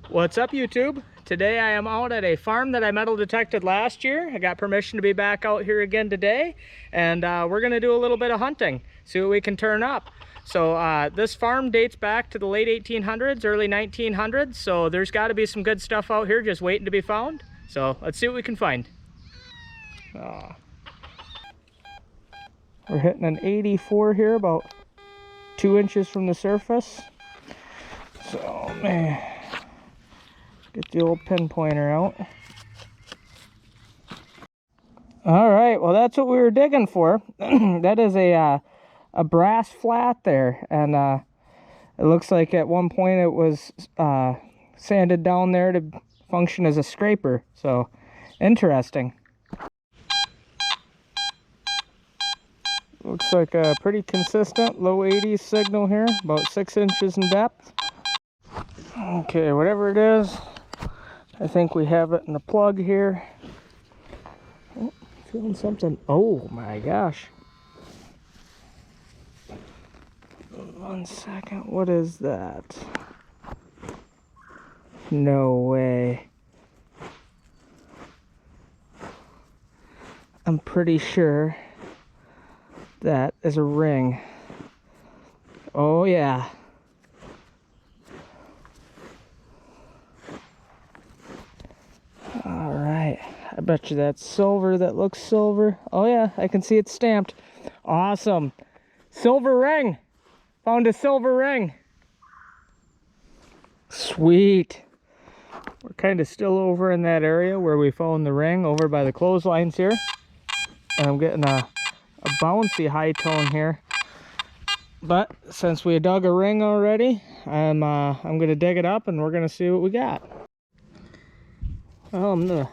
What's up, YouTube? Today I am out at a farm that I metal detected last year. I got permission to be back out here again today, and we're gonna do a little bit of hunting, see what we can turn up. So this farm dates back to the late 1800s, early 1900s, so there's got to be some good stuff out here just waiting to be found. So let's see what we can find. We're hitting an 84 here, about 2 inches from the surface. So, man, get the old pinpointer out. All right, well, that's what we were digging for. That is a brass flat there, and it looks like at one point it was sanded down there to function as a scraper. So, interesting. Looks like a pretty consistent low 80s signal here, about 6 inches in depth. Okay, whatever it is, I think we have it in the plug here. Oh, feeling something. Oh my gosh. 1 second, what is that? No way. I'm pretty sure that is a ring. Oh yeah. All right, I bet you that's silver. That looks silver. Oh yeah, I can see it stamped. Awesome. Silver ring. Found a silver ring. Sweet. We're kind of still over in that area where we found the ring, over by the clotheslines here. And I'm getting a bouncy high tone here. But since we dug a ring already, I'm gonna dig it up and we're gonna see what we got. Well, I'm not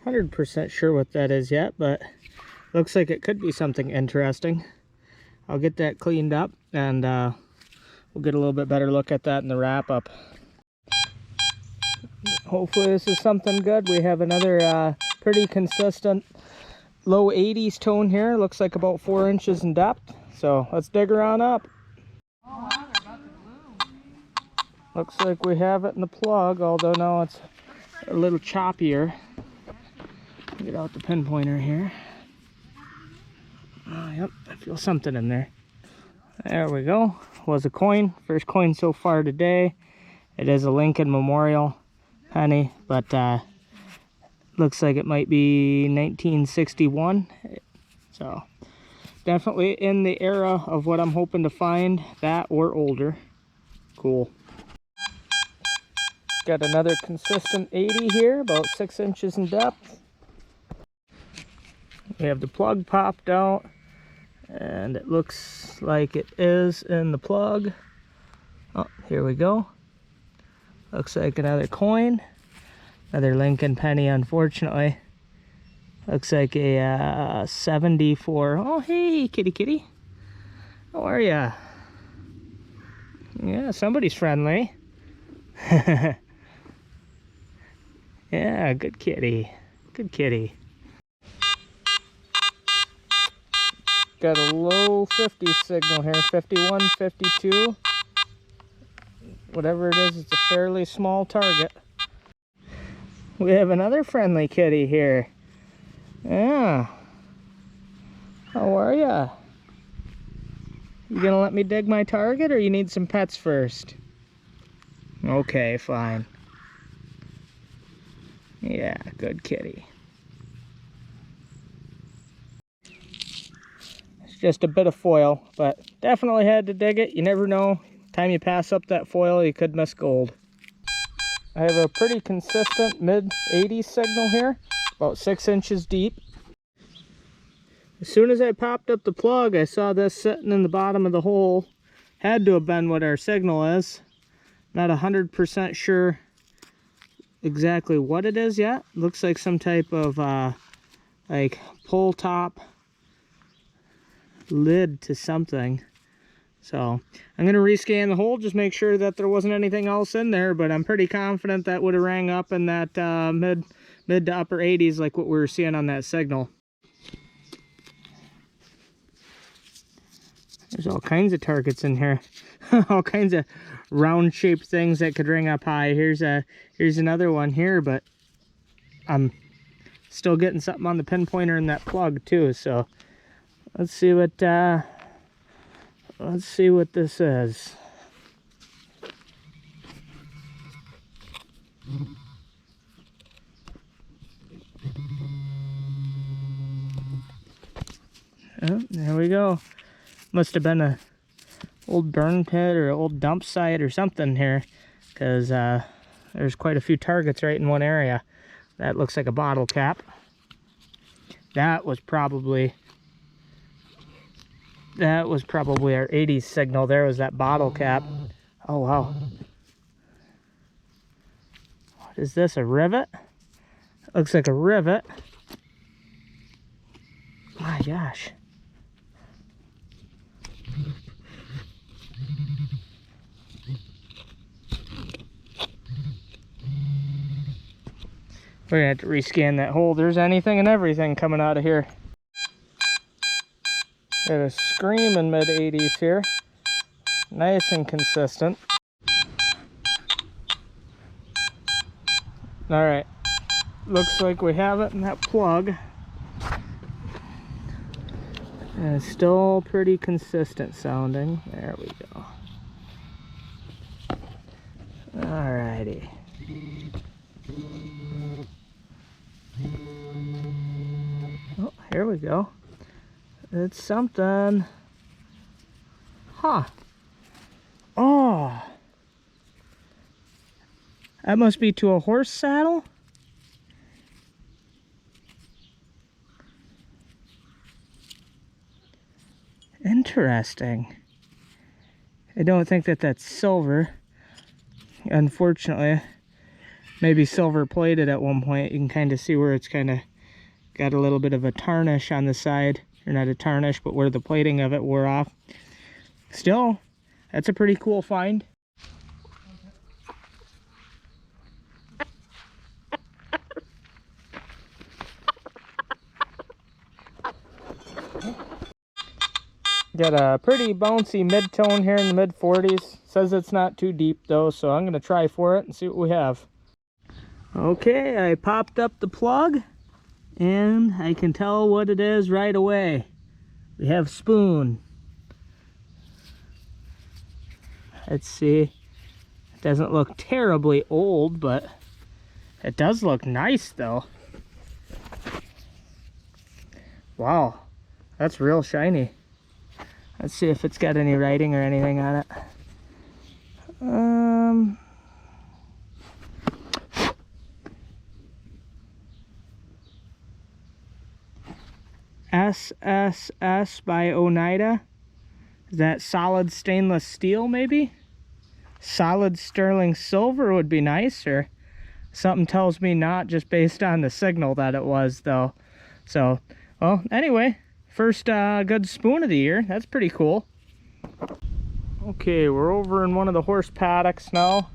100% sure what that is yet, but looks like it could be something interesting. I'll get that cleaned up and we'll get a little bit better look at that in the wrap up. Hopefully this is something good. We have another pretty consistent low 80s tone here. Looks like about 4 inches in depth. So let's dig her on up. Oh, wow, they're about to bloom. Looks like we have it in the plug, although now it's a little choppier. Get out the pinpointer here. Oh, yep, I feel something in there. There we go. Was a coin. First coin so far today. It is a Lincoln Memorial penny, but looks like it might be 1961. So definitely in the era of what I'm hoping to find, that or older. Cool. Got another consistent 80 here, about 6 inches in depth. We have the plug popped out, and it looks like it is in the plug. Oh, here we go. Looks like another coin. Another Lincoln penny, unfortunately. Looks like a 74. Oh, hey, kitty kitty. How are ya? Yeah, somebody's friendly. Yeah, good kitty. Good kitty. Got a low 50 signal here, 51, 52. Whatever it is, it's a fairly small target. We have another friendly kitty here. Yeah. How are ya? You gonna let me dig my target, or you need some pets first? Okay, fine. Yeah, good kitty. It's just a bit of foil, but definitely had to dig it. You never know. Time you pass up that foil, you could miss gold. I have a pretty consistent mid-80s signal here, about 6 inches deep. As soon as I popped up the plug, I saw this sitting in the bottom of the hole. Had to have been what our signal is. Not 100% sure exactly what it is yet. Looks like some type of like pull top lid to something. So I'm gonna rescan the hole, just make sure that there wasn't anything else in there, but I'm pretty confident that would have rang up in that mid to upper 80s like what we were seeing on that signal. There's all kinds of targets in here. All kinds of round shaped things that could ring up high. Here's another one here, but I'm still getting something on the pinpointer in that plug too. So let's see what this is. Oh, there we go. Must have been a old burn pit or old dump site or something here, because there's quite a few targets right in one area. That looks like a bottle cap. That was probably our 80s signal. There was that bottle cap. Oh wow. What is this, a rivet? Looks like a rivet. My gosh. We're gonna have to rescan that hole. There's anything and everything coming out of here. Got a screaming mid-80s here. Nice and consistent. Alright. Looks like we have it in that plug. And it's still pretty consistent sounding. There we go. Alrighty. Oh, here we go. It's something. Huh. Oh. That must be to a horse saddle? Interesting. I don't think that that's silver. Unfortunately, maybe silver plated at one point. You can kind of see where it's kind of got a little bit of a tarnish on the side. Or not a tarnish, but where the plating of it wore off. Still, that's a pretty cool find. Got a pretty bouncy mid-tone here in the mid-40s. Says it's not too deep though, so I'm gonna try for it and see what we have. Okay, I popped up the plug and I can tell what it is right away. We have spoon. Let's see. It doesn't look terribly old, but it does look nice though. Wow, that's real shiny. Let's see if it's got any writing or anything on it. SSS by Oneida. Is that solid stainless steel maybe? Solid sterling silver would be nice, or something tells me not, just based on the signal that it was though. So, well, anyway, first good spoon of the year. That's pretty cool. Okay, we're over in one of the horse paddocks now,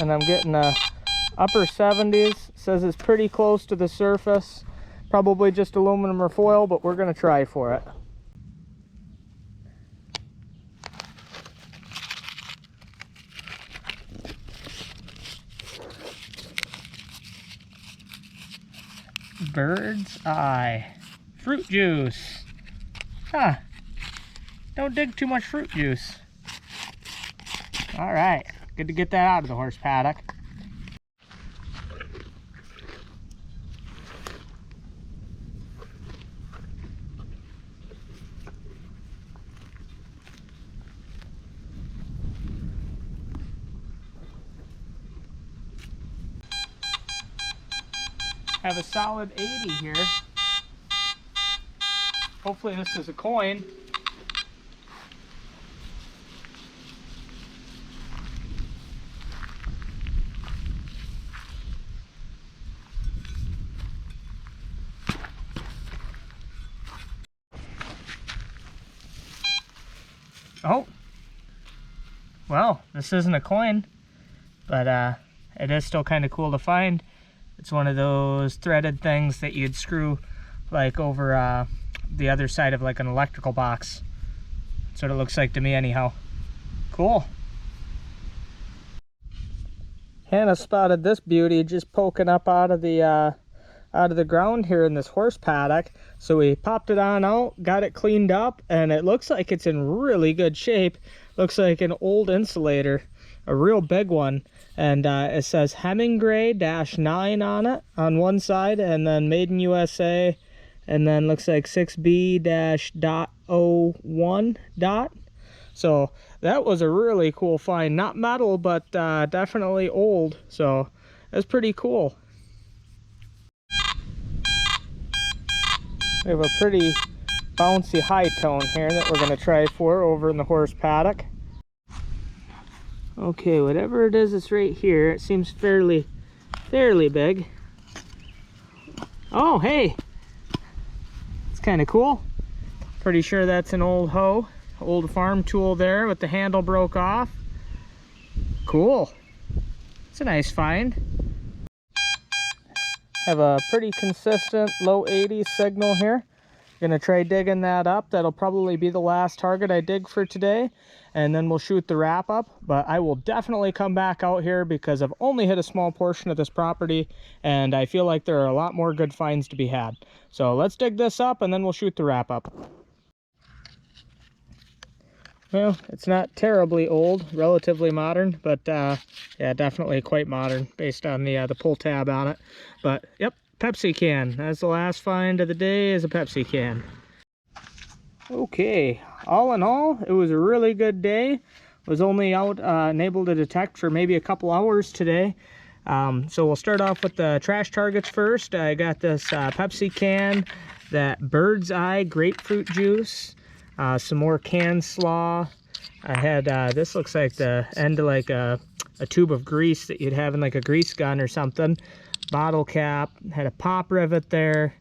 and I'm getting a upper 70s. Says it's pretty close to the surface. Probably just aluminum or foil, but we're gonna try for it. Bird's eye. Fruit juice. Huh. Don't dig too much fruit juice. All right, good to get that out of the horse paddock. Have a solid 80 here. Hopefully this is a coin. Oh, well, this isn't a coin, but it is still kind of cool to find. It's one of those threaded things that you'd screw like over the other side of like an electrical box. That's what it looks like to me anyhow. Cool. Hannah spotted this beauty just poking up out of the ground here in this horse paddock. So we popped it on out, got it cleaned up, and it looks like it's in really good shape. Looks like an old insulator, a real big one. And it says Hemingway-9 on it on one side, and then Made in USA, and then looks like 6B-.01 dot. So that was a really cool find. Not metal, but definitely old. So that's pretty cool. We have a pretty bouncy high tone here that we're going to try for over in the horse paddock. Okay, whatever it is that's right here, it seems fairly big. Oh, hey! It's kind of cool. Pretty sure that's an old hoe. Old farm tool there with the handle broke off. Cool. It's a nice find. Have a pretty consistent low 80s signal here. Gonna try digging that up. That'll probably be the last target I dig for today, and then we'll shoot the wrap up. But I will definitely come back out here because I've only hit a small portion of this property, and I feel like there are a lot more good finds to be had. So let's dig this up and then we'll shoot the wrap up. Well, it's not terribly old, relatively modern, but yeah, definitely quite modern based on the pull tab on it. But yep, Pepsi can. That's the last find of the day, is a Pepsi can. Okay, all in all, it was a really good day. Was only out and able to detect for maybe a couple hours today. So we'll start off with the trash targets first. I got this Pepsi can, that bird's eye grapefruit juice, some more canned slaw. I had this looks like the end of like a tube of grease that you'd have in like a grease gun or something. Bottle cap, had a pop rivet there,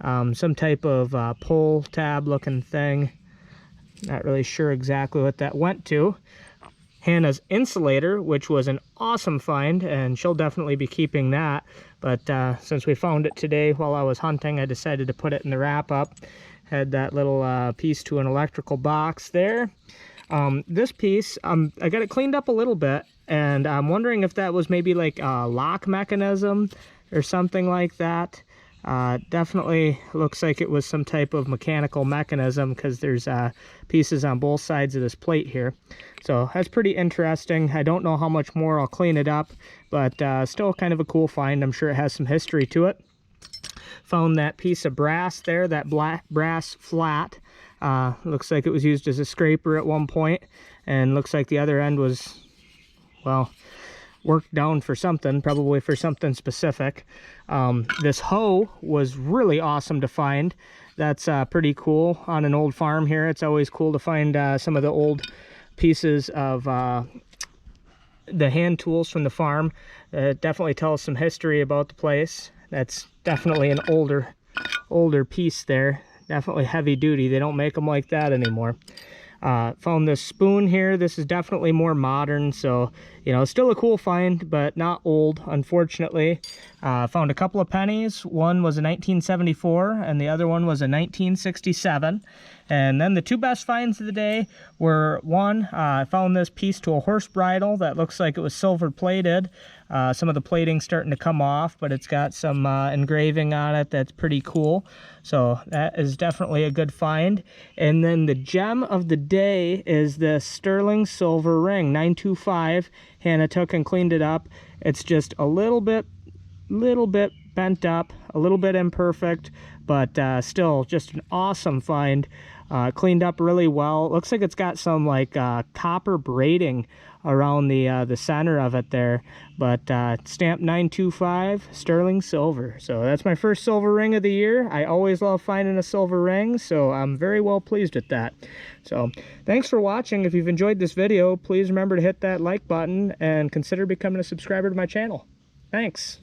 some type of pull tab looking thing. Not really sure exactly what that went to. Hannah's insulator, which was an awesome find, and she'll definitely be keeping that. But since we found it today while I was hunting, I decided to put it in the wrap up. Had that little piece to an electrical box there. This piece, I got it cleaned up a little bit, and I'm wondering if that was maybe like a lock mechanism or something like that. Definitely looks like it was some type of mechanical mechanism because there's pieces on both sides of this plate here. So that's pretty interesting. I don't know how much more I'll clean it up, but still kind of a cool find. I'm sure it has some history to it. Found that piece of brass there, that black brass flat. Looks like it was used as a scraper at one point, and looks like the other end was, well, worked down for something, probably for something specific. This hoe was really awesome to find. That's pretty cool on an old farm here. It's always cool to find some of the old pieces of the hand tools from the farm. It definitely tells some history about the place. That's definitely an older piece there. Definitely heavy duty. They don't make them like that anymore. Found this spoon here. This is definitely more modern, so you know, still a cool find, but not old, unfortunately. Found a couple of pennies. One was a 1974 and the other one was a 1967. And then the two best finds of the day were, one, I found this piece to a horse bridle that looks like it was silver plated. Some of the plating starting to come off, but it's got some engraving on it that's pretty cool. So that is definitely a good find. And then the gem of the day is this sterling silver ring, 925. Hannah took and cleaned it up. It's just a little bit bent up, a little bit imperfect, but still just an awesome find. Cleaned up really well. It looks like it's got some like copper braiding around the center of it there, but stamped 925 sterling silver. So that's my first silver ring of the year. I always love finding a silver ring, so I'm very well pleased with that. So thanks for watching. If you've enjoyed this video, please remember to hit that like button and consider becoming a subscriber to my channel. Thanks.